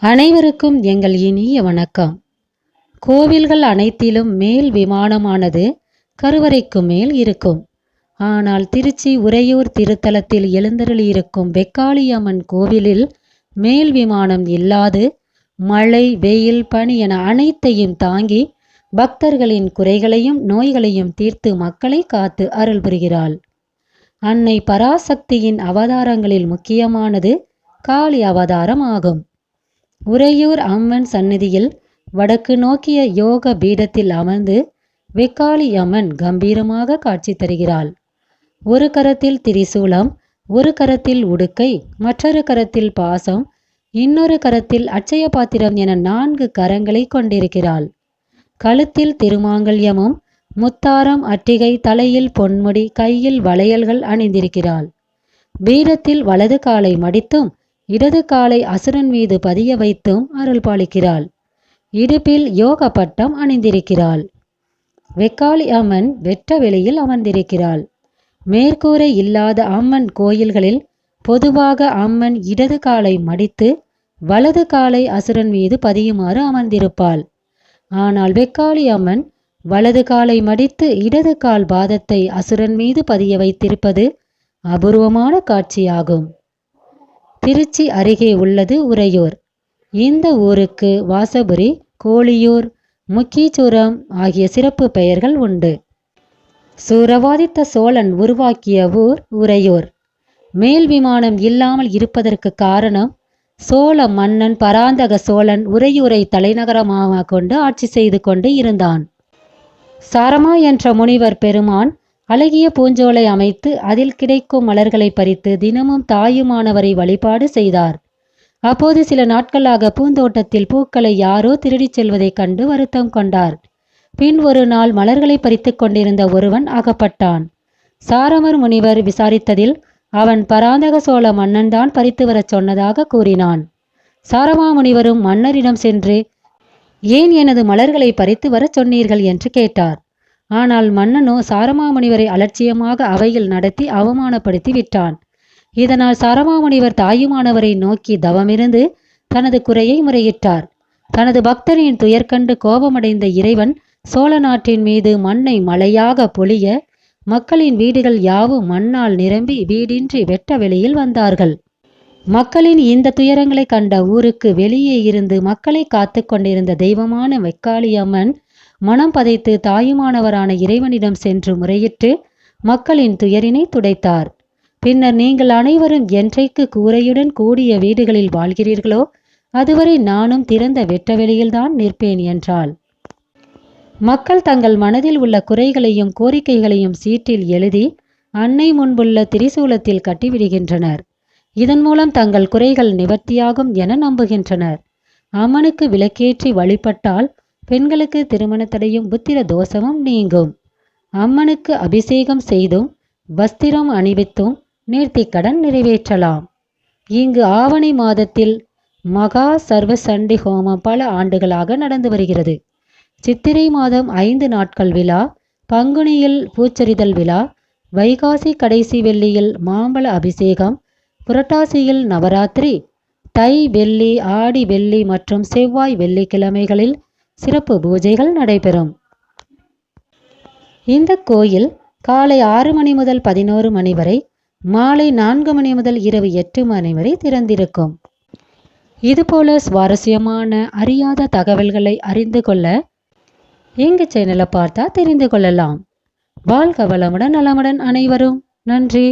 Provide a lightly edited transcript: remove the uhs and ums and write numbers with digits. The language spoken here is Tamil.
அனைவருக்கும் எங்கள் இனிய வணக்கம். கோவில்கள் அனைத்திலும் மேல் விமானமானது கருவறைக்கு மேல் இருக்கும். ஆனால் திருச்சி உறையூர் திருத்தலத்தில் எழுந்தருளியிருக்கும் வெக்காளியம்மன் கோவிலில் மேல் விமானம் இல்லாது மழை, வெயில், பனி என அனைத்தையும் தாங்கி பக்தர்களின் குறைகளையும் நோய்களையும் தீர்த்து மக்களை காத்து அருள் புரிகிறாள். அன்னை பராசக்தியின் அவதாரங்களில் முக்கியமானது காளி அவதாரம் ஆகும். உறையூர் அம்மன் சந்நிதியில் வடக்கு நோக்கிய யோக பீடத்தில் அமர்ந்து வெக்காளி அம்மன் கம்பீரமாக காட்சி தருகிறாள். ஒரு கரத்தில் திரிசூலம், ஒரு கரத்தில் உடுக்கை, மற்றொரு கரத்தில் பாசம், இன்னொரு கரத்தில் அட்சய பாத்திரம் என 4 கரங்களை கொண்டிருக்கிறாள். கழுத்தில் திருமாங்கல்யமும் முத்தாரம், அட்டிகை, தலையில் பொன்முடி, கையில் வளையல்கள் அணிந்திருக்கிறாள். பீடத்தில் வலது காலை மடித்தும் இடது காலை அசுரன் மீது பதிய வைத்தும் அருள் பாலிக்கிறாள். இடுப்பில் யோக பட்டம் அணிந்திருக்கிறாள். வெக்காளி அம்மன் வெட்ட வெளியில் அமர்ந்திருக்கிறாள். மேற்கூரை இல்லாத அம்மன் கோயில்களில் பொதுவாக அம்மன் இடது காலை மடித்து வலது காலை அசுரன் மீது பதியுமாறு அமர்ந்திருப்பாள். ஆனால் வெக்காளி அம்மன் வலது காலை மடித்து இடது கால் பாதத்தை அசுரன் மீது பதிய வைத்திருப்பது அபூர்வமான காட்சியாகும். திருச்சி அருகே உள்ளது உறையூர். இந்த ஊருக்கு வாசபுரி, கோழியூர், முக்கீச்சுரம் ஆகிய சிறப்பு பெயர்கள் உண்டு. சூரவாதித்த சோழன் உருவாக்கிய ஊர் உறையூர். மேல் விமானம் இல்லாமல் இருப்பதற்கு காரணம், சோழ மன்னன் பராந்தக சோழன் உறையூரை தலைநகரமாக கொண்டு ஆட்சி செய்து கொண்டு இருந்தான். சாரமா என்ற முனிவர் பெருமான் அழகிய பூஞ்சோலை அமைத்து அதில் கிடைக்கும் மலர்களை பறித்து தினமும் தாயுமானவரை வழிபாடு செய்தார். அப்போது சில நாட்களாக பூந்தோட்டத்தில் பூக்களை யாரோ திருடிச் செல்வதைக் கண்டு வருத்தம் கொண்டார். பின் ஒரு நாள் மலர்களை பறித்து கொண்டிருந்த ஒருவன் அகப்பட்டான். சாரமர் முனிவர் விசாரித்ததில் அவன் பராந்தக சோழ மன்னன் தான் பறித்து வரச் சொன்னதாக கூறினான். சாரமா முனிவரும் மன்னரிடம் சென்று, ஏன் எனது மலர்களை பறித்து வரச் சொன்னீர்கள் என்று கேட்டார். ஆனால் மன்னனோ சாரமாமுனிவரை அலட்சியமாக அவையில் நடத்தி அவமானப்படுத்தி விட்டான். இதனால் சாரமாமுனிவர் தாயுமானவரை நோக்கி தவமிருந்து தனது குறையை முறையிட்டார். தனது பக்தரின் துயர் கண்டு கோபமடைந்த இறைவன் சோழ நாட்டின் மீது மண்ணை மழையாக பொழிய மக்களின் வீடுகள் யாவும் மண்ணால் நிரம்பி வீடின்றி வெட்ட வெளியில் வந்தார்கள். மக்களின் இந்த துயரங்களை கண்ட ஊருக்கு வெளியே இருந்து மக்களை காத்து கொண்டிருந்த தெய்வமான வெக்காளி அம்மன் மனம் பதைத்து தாயுமானவரான இறைவனிடம் சென்று முறையிட்டு மக்களின் துயரினை துடைத்தார். பின்னர், நீங்கள் அனைவரும் என்றைக்கு கூரையுடன் கூடிய வீடுகளில் வாழ்கிறீர்களோ அதுவரை நானும் திறந்த வெட்டவெளியில்தான் நிற்பேன் என்றாள். மக்கள் தங்கள் மனதில் உள்ள குறைகளையும் கோரிக்கைகளையும் சீட்டில் எழுதி அன்னை முன்புள்ள திரிசூலத்தில் கட்டிவிடுகின்றனர். இதன் மூலம் தங்கள் குறைகள் நிவர்த்தியாகும் என நம்புகின்றனர். அம்மனுக்கு விளக்கேற்றி வழிபட்டால் பெண்களுக்கு திருமண தடையும் புத்திர தோஷமும் நீங்கும். அம்மனுக்கு அபிஷேகம் செய்தும் வஸ்திரம் அணிவித்தும் நேர்த்திக்கடன் நிறைவேற்றலாம். இங்கு ஆவணி மாதத்தில் மகா சர்வசண்டி ஹோமம் பல ஆண்டுகளாக நடந்து வருகிறது. சித்திரை மாதம் 5 நாட்கள் விழா, பங்குனியில் பூச்செறிதல் விழா, வைகாசி கடைசி வெள்ளியில் மாம்பழ அபிஷேகம், புரட்டாசியில் நவராத்திரி, தை, வெள்ளி, ஆடி வெள்ளி மற்றும் செவ்வாய் வெள்ளிக்கிழமைகளில் சிறப்பு பூஜைகள் நடைபெறும். இந்த கோயில் காலை 6 மணி முதல் 11 மணி வரை, மாலை 4 மணி முதல் இரவு 8 மணி வரை திறந்திருக்கும். இதுபோல சுவாரஸ்யமான அறியாத தகவல்களை அறிந்து கொள்ள எங்கள் சேனலை பார்த்தா தெரிந்து கொள்ளலாம். வாழ்க வளமுடன், நலமுடன் அனைவரும். நன்றி.